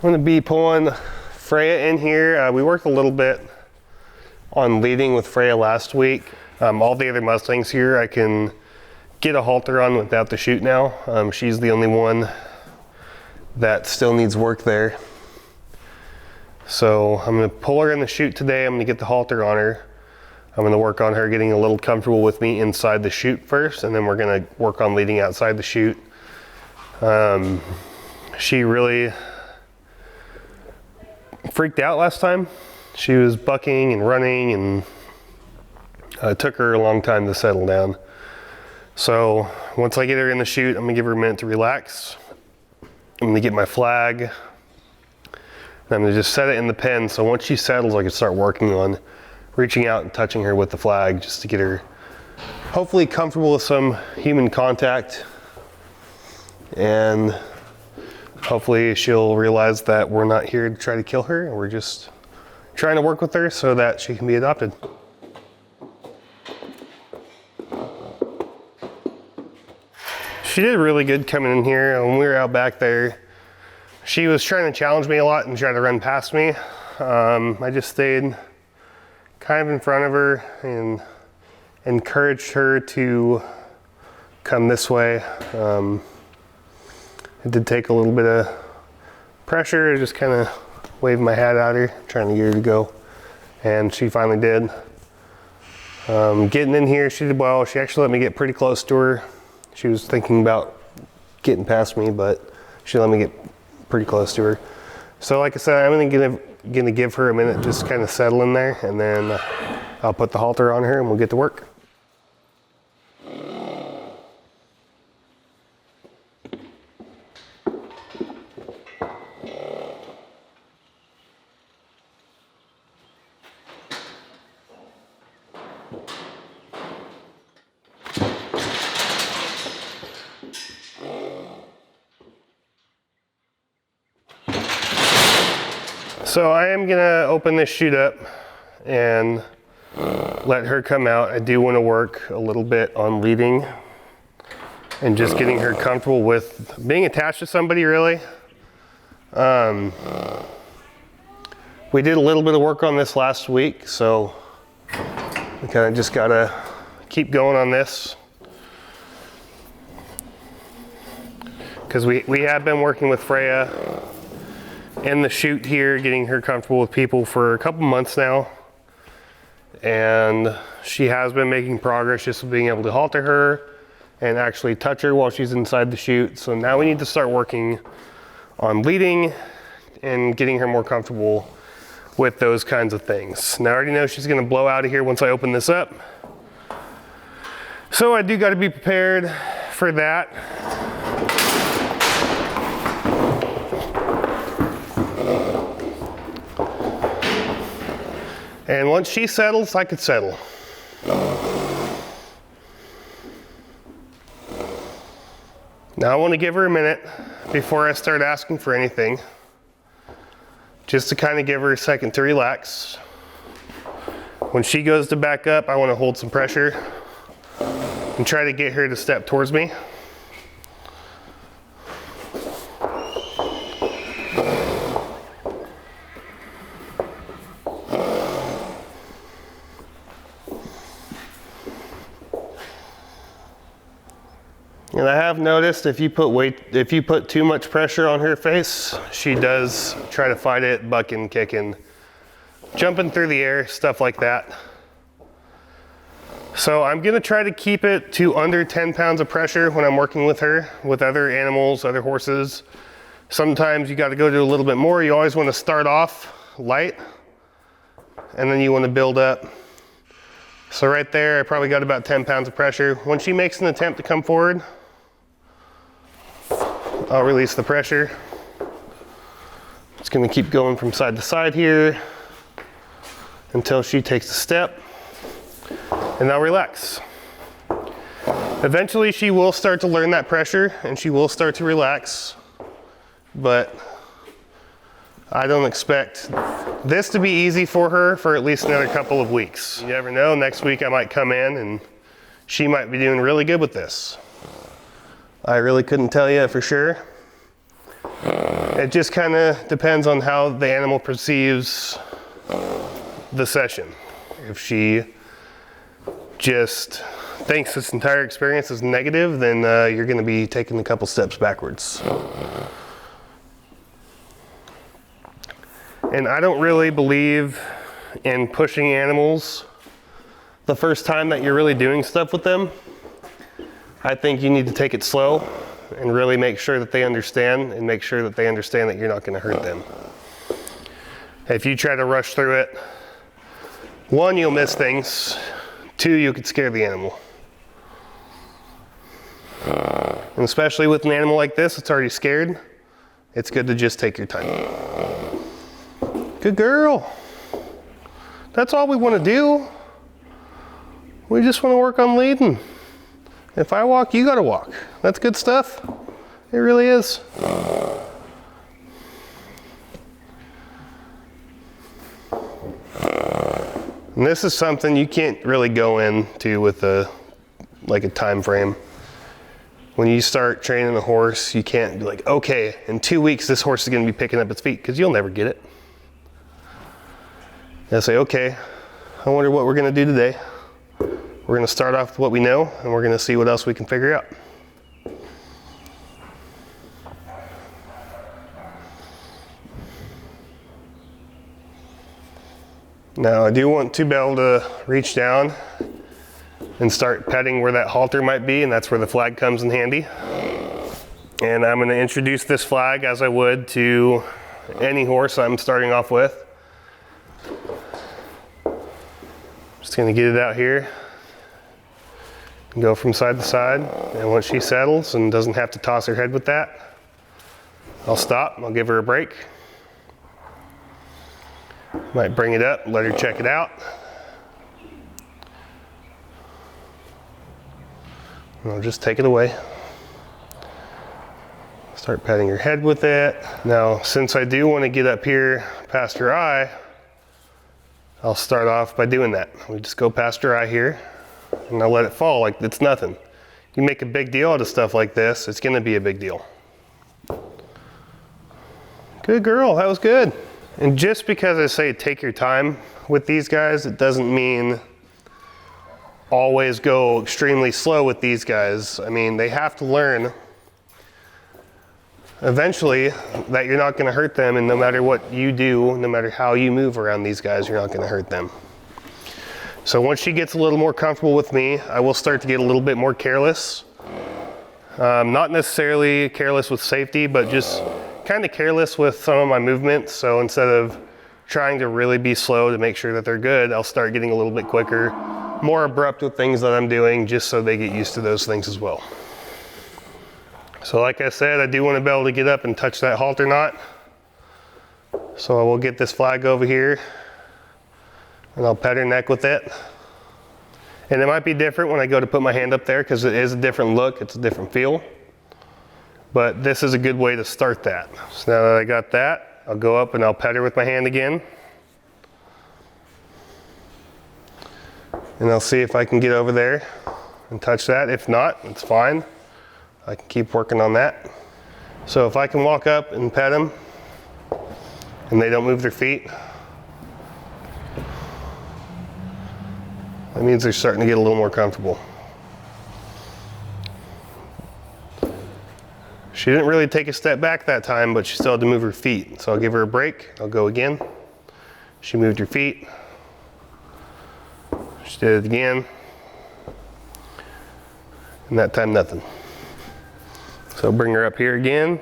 gonna be pulling Freya in here. We worked a little bit on leading with Freya last week. All the other Mustangs here I can get a halter on without the chute now. She's the only one that still needs work there. So I'm gonna pull her in the chute today. I'm gonna get the halter on her. I'm gonna work on her getting a little comfortable with me inside the chute first, and then we're gonna work on leading outside the chute. She really freaked out last time. She was bucking and running, and it took her a long time to settle down. So once I get her in the chute, I'm gonna give her a minute to relax. I'm gonna get my flag. And I'm gonna just set it in the pen, so once she settles, I can start working on reaching out and touching her with the flag just to get her hopefully comfortable with some human contact. And hopefully she'll realize that we're not here to try to kill her, and we're just trying to work with her so that she can be adopted. She did really good coming in here. When we were out back there, she was trying to challenge me a lot and try to run past me. I just stayed kind of in front of her and encouraged her to come this way. It did take a little bit of pressure. I just kind of waved my hat at her, trying to get her to go, and she finally did. Getting in here, she did well. She actually let me get pretty close to her. She was thinking about getting past me, but she let me get pretty close to her. So like I said, I'm gonna give her a minute, just kind of settle in there, and then I'll put the halter on her and we'll get to work. So I am gonna open this chute up and let her come out. I do want to work a little bit on leading and just getting her comfortable with being attached to somebody, really. We did a little bit of work on this last week, so we kind of just gotta keep going on this. Because we have been working with Freya in the chute here, getting her comfortable with people for a couple months now. And she has been making progress just with being able to halter her and actually touch her while she's inside the chute. So now we need to start working on leading and getting her more comfortable with those kinds of things. Now I already know she's gonna blow out of here once I open this up. So I do gotta be prepared for that. And once she settles, I could settle. Now I want to give her a minute before I start asking for anything, just to kind of give her a second to relax. When she goes to back up, I want to hold some pressure and try to get her to step towards me. And I have noticed if you put too much pressure on her face, she does try to fight it, bucking, kicking, jumping through the air, stuff like that. So I'm gonna try to keep it to under 10 pounds of pressure when I'm working with her, with other animals, other horses. Sometimes you gotta go to a little bit more. You always wanna start off light, and then you wanna build up. So right there, I probably got about 10 pounds of pressure. When she makes an attempt to come forward, I'll release the pressure. It's gonna keep going from side to side here until she takes a step, and I'll relax. Eventually she will start to learn that pressure and she will start to relax, but I don't expect this to be easy for her for at least another couple of weeks. You never know, next week I might come in and she might be doing really good with this. I really couldn't tell you for sure, It just kind of depends on how the animal perceives the session. If she just thinks this entire experience is negative, then you're going to be taking a couple steps backwards. And I don't really believe in pushing animals the first time that you're really doing stuff with them. I think you need to take it slow and really make sure that they understand, and make sure that they understand that you're not going to hurt them. If you try to rush through it, one, you'll miss things. Two, you could scare the animal. And especially with an animal like this, it's already scared. It's good to just take your time. Good girl. That's all we want to do. We just want to work on leading. If I walk, you got to walk. That's good stuff. It really is. And this is something you can't really go into with a time frame. When you start training a horse, you can't be like, okay, in 2 weeks this horse is going to be picking up its feet, because you'll never get it. You say, okay, I wonder what we're going to do today. We're going to start off with what we know, and we're going to see what else we can figure out. Now I do want to be able to reach down and start petting where that halter might be, and that's where the flag comes in handy. And I'm going to introduce this flag as I would to any horse I'm starting off with. Just going to get it out here and go from side to side, and once she settles and doesn't have to toss her head with that, I'll stop, I'll give her a break. Might bring it up, let her check it out. And I'll just take it away. Start patting her head with it. Now, since I do want to get up here past her eye, I'll start off by doing that. We just go past her eye here, and I'll let it fall like it's nothing. You make a big deal out of stuff like this, it's going to be a big deal. Good girl, that was good. And just because I say take your time with these guys, it doesn't mean always go extremely slow with these guys. I mean, they have to learn eventually that you're not going to hurt them, and no matter what you do, no matter how you move around these guys, you're not going to hurt them. So once she gets a little more comfortable with me, I will start to get a little bit more careless. Not necessarily careless with safety, but just kind of careless with some of my movements. So instead of trying to really be slow to make sure that they're good, I'll start getting a little bit quicker, more abrupt with things that I'm doing, just so they get used to those things as well. So like I said, I do want to be able to get up and touch that halter knot. So I will get this flag over here, and I'll pet her neck with it. And it might be different when I go to put my hand up there, because it is a different look, it's a different feel. But this is a good way to start that. So now that I got that, I'll go up and I'll pet her with my hand again. And I'll see if I can get over there and touch that. If not, it's fine. I can keep working on that. So if I can walk up and pet them and they don't move their feet, that means they're starting to get a little more comfortable. She didn't really take a step back that time, but she still had to move her feet. So I'll give her a break. I'll go again. She moved her feet. She did it again. And that time, nothing. So bring her up here again.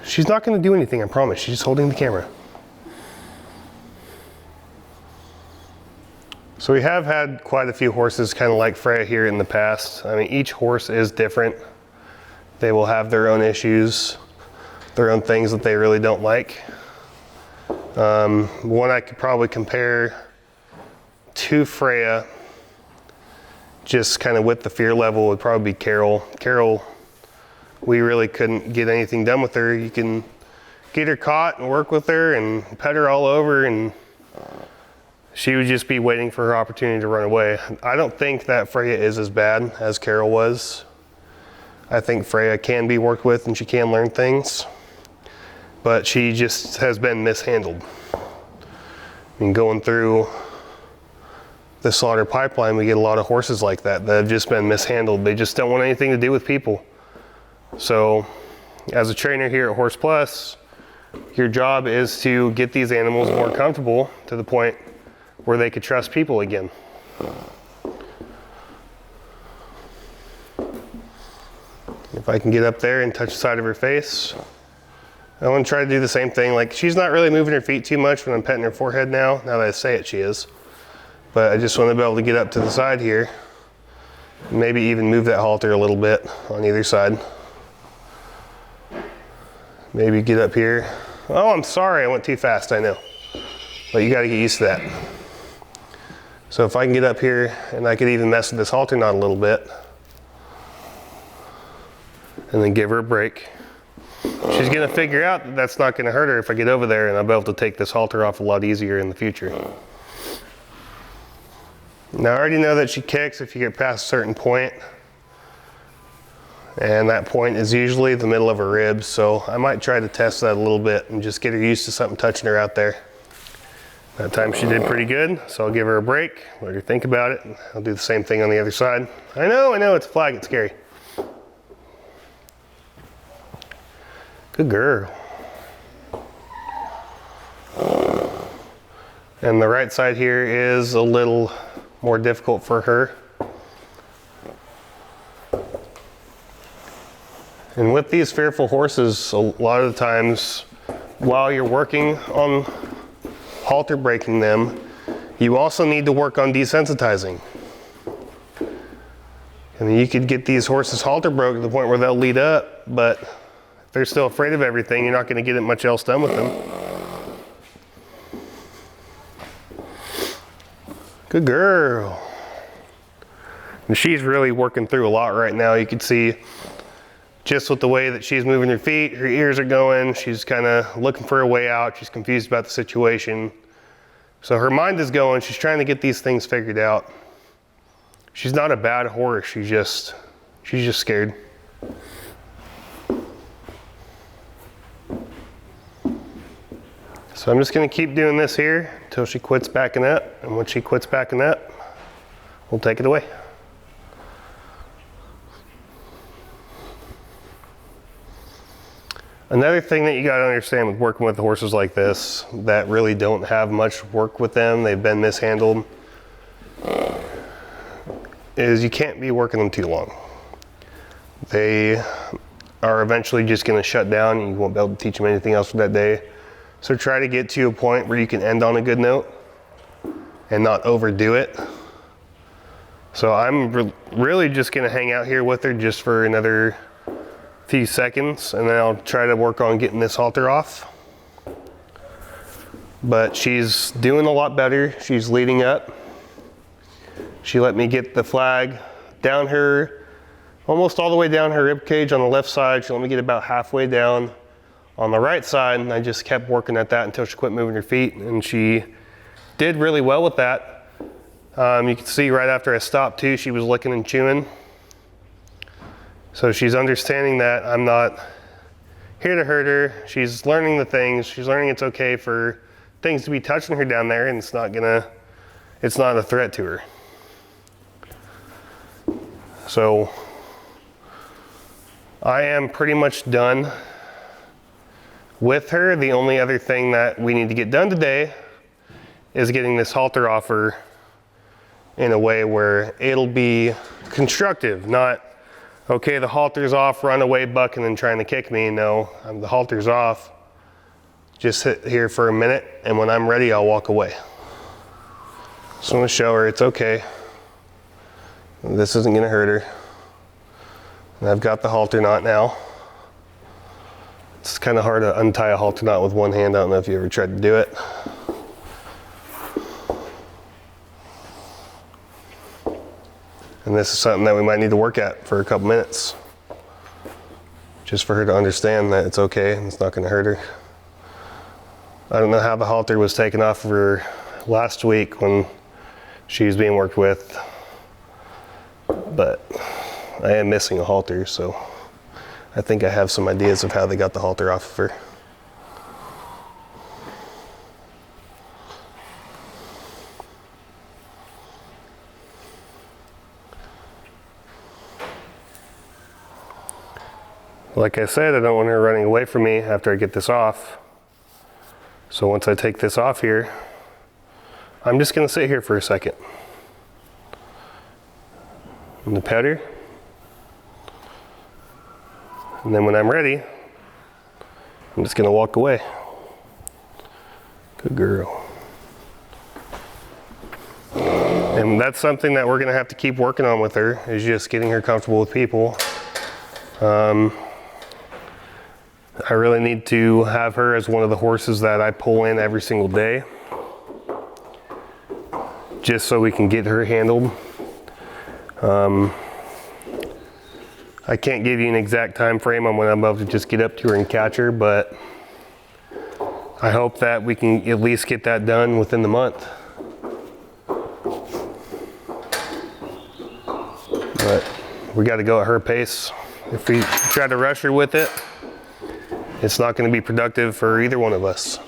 She's not going to do anything, I promise. She's just holding the camera. So we have had quite a few horses kind of like Freya here in the past. I mean, each horse is different. They will have their own issues, their own things that they really don't like. One I could probably compare to Freya, just kind of with the fear level, would probably be Carol. Carol, we really couldn't get anything done with her. You can get her caught and work with her and pet her all over, and she would just be waiting for her opportunity to run away. I don't think that Freya is as bad as Carol was. I think Freya can be worked with and she can learn things, but she just has been mishandled. I mean, going through the slaughter pipeline, we get a lot of horses like that have just been mishandled. They just don't want anything to do with people. So as a trainer here at Horse Plus, your job is to get these animals more comfortable to the point where they could trust people again. If I can get up there and touch the side of her face, I want to try to do the same thing. Like, she's not really moving her feet too much when I'm petting her forehead now that I say it, she is. But I just want to be able to get up to the side here, maybe even move that halter a little bit on either side. Maybe get up here. Oh, I'm sorry, I went too fast, I know. But you got to get used to that. So if I can get up here and I could even mess with this halter knot a little bit, and then give her a break. She's gonna figure out that that's not gonna hurt her if I get over there, and I'll be able to take this halter off a lot easier in the future. Now I already know that she kicks if you get past a certain point, and that point is usually the middle of her ribs, so I might try to test that a little bit and just get her used to something touching her out there. That time she did pretty good, so I'll give her a break, let her think about it, and I'll do the same thing on the other side. I know, it's a flag, it's scary. Good girl. And the right side here is a little more difficult for her. And with these fearful horses, a lot of the times while you're working on halter breaking them, you also need to work on desensitizing. I mean, you could get these horses halter broke to the point where they'll lead up, but if they're still afraid of everything, you're not going to get much else done with them. Good girl. And she's really working through a lot right now. You can see just with the way that she's moving her feet, her ears are going, she's kind of looking for a way out. She's confused about the situation. So her mind is going, she's trying to get these things figured out. She's not a bad horse, she's just scared. So I'm just gonna keep doing this here until she quits backing up, and when she quits backing up, we'll take it away. Another thing that you gotta understand with working with horses like this that really don't have much work with them, they've been mishandled, is you can't be working them too long. They are eventually just gonna shut down and you won't be able to teach them anything else for that day. So try to get to a point where you can end on a good note and not overdo it. So I'm really just gonna hang out here with her just for another few seconds, and then I'll try to work on getting this halter off. But she's doing a lot better. She's leading up. She let me get the flag down her, almost all the way down her rib cage on the left side. She let me get about halfway down on the right side, and I just kept working at that until she quit moving her feet, and she did really well with that. You can see right after I stopped too, she was licking and chewing. So she's understanding that I'm not here to hurt her. She's learning the things. She's learning it's okay for things to be touching her down there, and it's not a threat to her. So I am pretty much done with her. The only other thing that we need to get done today is getting this halter off her in a way where it'll be constructive, not, okay, the halter's off, run away bucking and trying to kick me. No, the halter's off. Just sit here for a minute, and when I'm ready, I'll walk away. So I'm gonna show her it's okay. This isn't gonna hurt her. And I've got the halter knot now. It's kind of hard to untie a halter knot with one hand. I don't know if you ever tried to do it. And this is something that we might need to work at for a couple minutes, just for her to understand that it's okay and it's not going to hurt her. I don't know how the halter was taken off of her last week when she was being worked with, but I am missing a halter, so I think I have some ideas of how they got the halter off of her. Like I said, I don't want her running away from me after I get this off. So once I take this off here, I'm just gonna sit here for a second. And pet her. And then when I'm ready, I'm just gonna walk away. Good girl. And that's something that we're gonna have to keep working on with her, is just getting her comfortable with people. I really need to have her as one of the horses that I pull in every single day, just so we can get her handled. I can't give you an exact time frame on when I'm able to just get up to her and catch her, but I hope that we can at least get that done within the month. But we got to go at her pace. If we try to rush her with it, it's not going to be productive for either one of us.